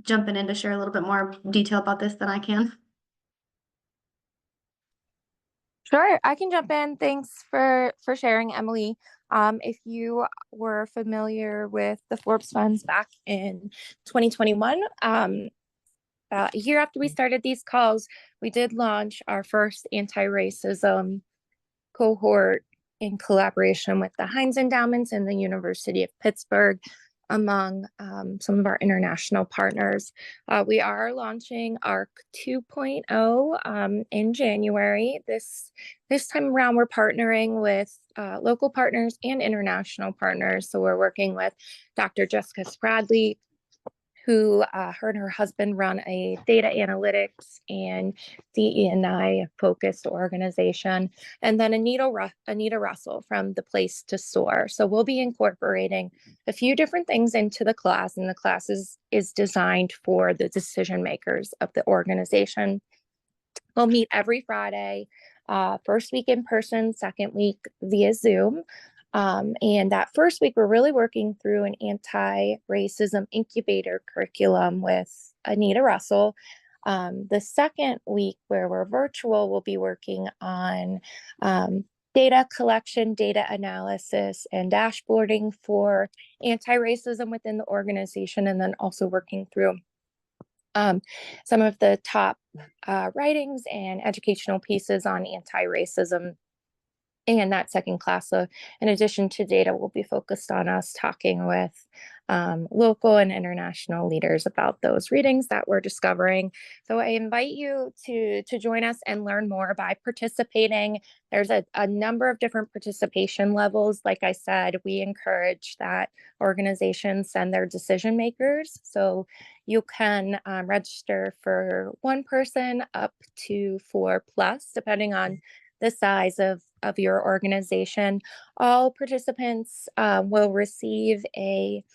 jumping in to share a little bit more detail about this than I can? Sure, I can jump in. Thanks for sharing, Emily. If you were familiar with the Forbes Funds back in 2021, about a year after we started these calls, we did launch our first anti-racism cohort in collaboration with the Heinz Endowments and the University of Pittsburgh, among some of our international partners. We are launching ARC 2.0 in January. This time around, we're partnering with local partners and international partners. So we're working with Dr. Jessica Spradley, who her and her husband run a data analytics and DE&I focused organization, and then Anita Russell from The Place to Soar. So we'll be incorporating a few different things into the class, and the class is designed for the decision makers of the organization. We'll meet every Friday, first week in person, second week via Zoom. And that first week, we're really working through an anti-racism incubator curriculum with Anita Russell. The second week, where we're virtual, we'll be working on data collection, data analysis, and dashboarding for anti-racism within the organization, and then also working through some of the top writings and educational pieces on anti-racism. And that second class, so in addition to data, will be focused on us talking with local and international leaders about those readings that we're discovering. So I invite you to join us and learn more by participating. There's a number of different participation levels. Like I said, we encourage that organizations send their decision makers. So you can register for one person up to 4+, depending on the size of your organization. All participants will receive a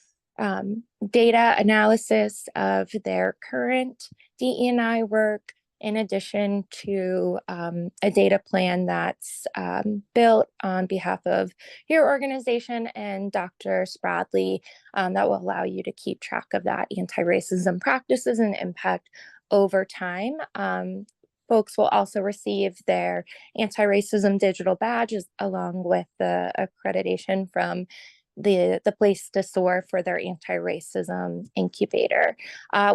data analysis of their current DE&I work, in addition to a data plan that's built on behalf of your organization and Dr. Spradley, that will allow you to keep track of that anti-racism practices and impact over time. Folks will also receive their anti-racism digital badges along with the accreditation from the Place to Soar for their anti-racism incubator.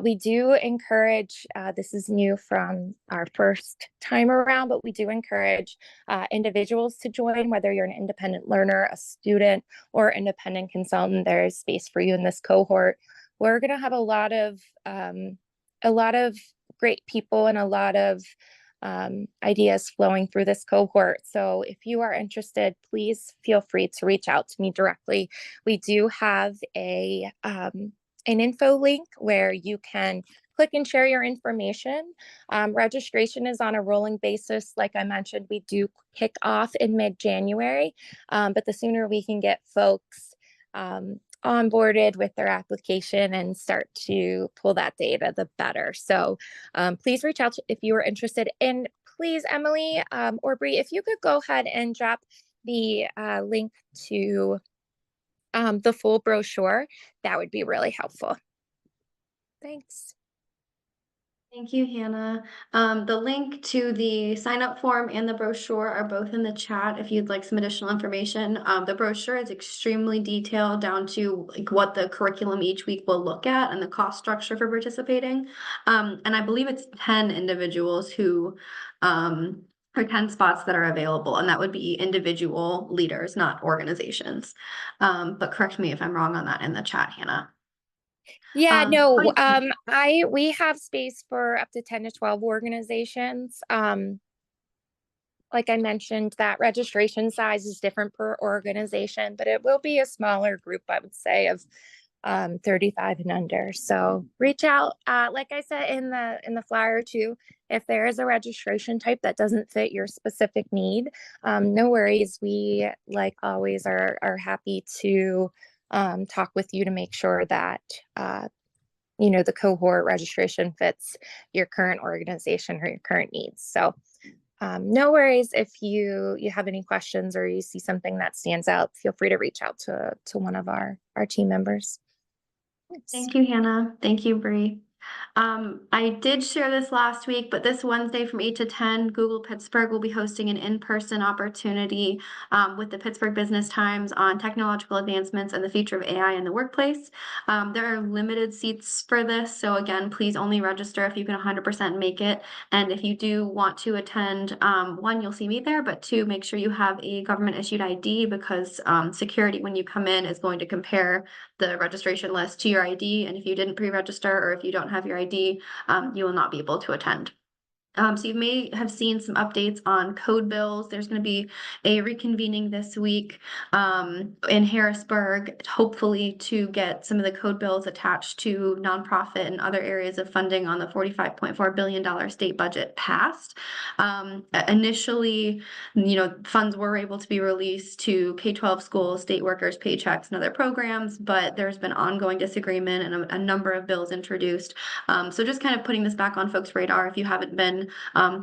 We do encourage, this is new from our first time around, but we do encourage individuals to join, whether you're an independent learner, a student, or independent consultant. There is space for you in this cohort. We're going to have a lot of great people and a lot of ideas flowing through this cohort. So if you are interested, please feel free to reach out to me directly. We do have an info link where you can click and share your information. Registration is on a rolling basis. Like I mentioned, we do kick off in mid-January, but the sooner we can get folks onboarded with their application and start to pull that data, the better. So please reach out if you are interested. And please, Emily or Bree, if you could go ahead and drop the link to the full brochure, that would be really helpful. Thanks. Thank you, Hannah. The link to the sign-up form and the brochure are both in the chat if you'd like some additional information. The brochure is extremely detailed down to like what the curriculum each week will look at and the cost structure for participating. And I believe it's 10 individuals who or 10 spots that are available, and that would be individual leaders, not organizations. But correct me if I'm wrong on that in the chat, Hannah. Yeah, no, we have space for up to 10 to 12 organizations. Like I mentioned, that registration size is different per organization, but it will be a smaller group, I would say, of 35 and under. So reach out, like I said in the flyer too, if there is a registration type that doesn't fit your specific need, no worries. We, like always, are happy to talk with you to make sure that the cohort registration fits your current organization or your current needs. So no worries. If you have any questions or you see something that stands out, feel free to reach out to one of our team members. Thank you, Hannah. Thank you, Bree. I did share this last week, but this Wednesday from 8 to 10, Google Pittsburgh will be hosting an in-person opportunity with the Pittsburgh Business Times on technological advancements and the future of AI in the workplace. There are limited seats for this, so again, please only register if you can 100% make it. And if you do want to attend, one, you'll see me there, but two, make sure you have a government-issued ID because security, when you come in, is going to compare the registration list to your ID, and if you didn't pre-register or if you don't have your ID, you will not be able to attend. So you may have seen some updates on code bills. There's going to be a reconvening this week in Harrisburg, hopefully to get some of the code bills attached to nonprofit and other areas of funding on the $45.4 billion state budget passed. Initially, funds were able to be released to K-12 schools, state workers, paychecks, and other programs, but there's been ongoing disagreement and a number of bills introduced. So just kind of putting this back on folks' radar if you haven't been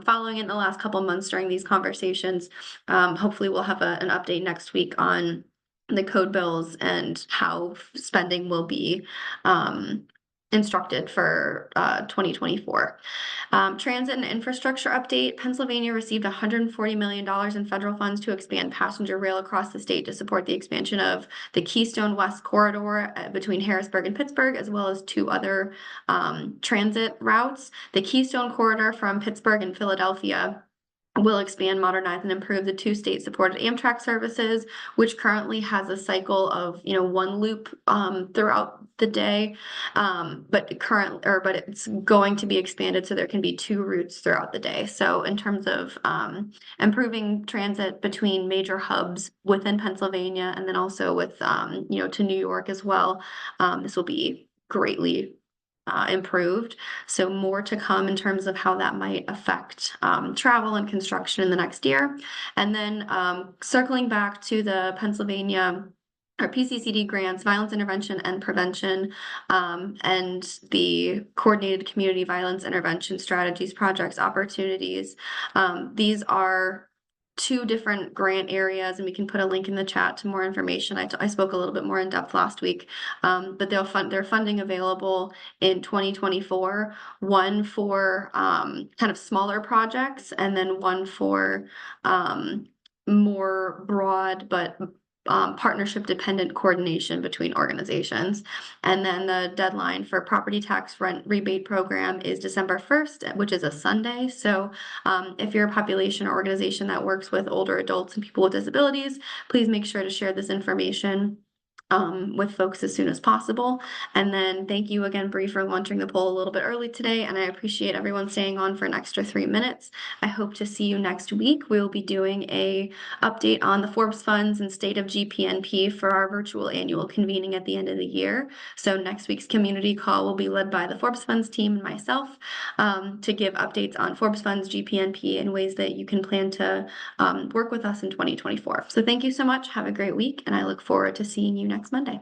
following it in the last couple months during these conversations. Hopefully we'll have an update next week on the code bills and how spending will be instructed for 2024. Transit and infrastructure update. Pennsylvania received $140 million in federal funds to expand passenger rail across the state to support the expansion of the Keystone West Corridor between Harrisburg and Pittsburgh, as well as two other transit routes. The Keystone Corridor from Pittsburgh and Philadelphia will expand, modernize, and improve the two state-supported Amtrak services, which currently has a cycle of one loop throughout the day, but it's going to be expanded so there can be two routes throughout the day. So in terms of improving transit between major hubs within Pennsylvania, and then also with to New York as well, this will be greatly improved. So more to come in terms of how that might affect travel and construction in the next year. And then circling back to the Pennsylvania or PCCD grants, violence intervention and prevention, and the coordinated community violence intervention strategies, projects, opportunities. These are two different grant areas, and we can put a link in the chat to more information. I spoke a little bit more in depth last week, but their funding available in 2024, one for kind of smaller projects, and then one for more broad but partnership dependent coordination between organizations. And then the deadline for property tax rent rebate program is December 1st, which is a Sunday. So if you're a population or organization that works with older adults and people with disabilities, please make sure to share this information with folks as soon as possible. And then thank you again, Bree, for launching the poll a little bit early today, and I appreciate everyone staying on for an extra 3 minutes. I hope to see you next week. We'll be doing a update on the Forbes Funds and state of GPNP for our virtual annual convening at the end of the year. So next week's community call will be led by the Forbes Funds team and myself to give updates on Forbes Funds, GPNP, and ways that you can plan to work with us in 2024. So thank you so much. Have a great week, and I look forward to seeing you next Monday.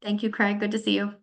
Thank you, Craig. Good to see you.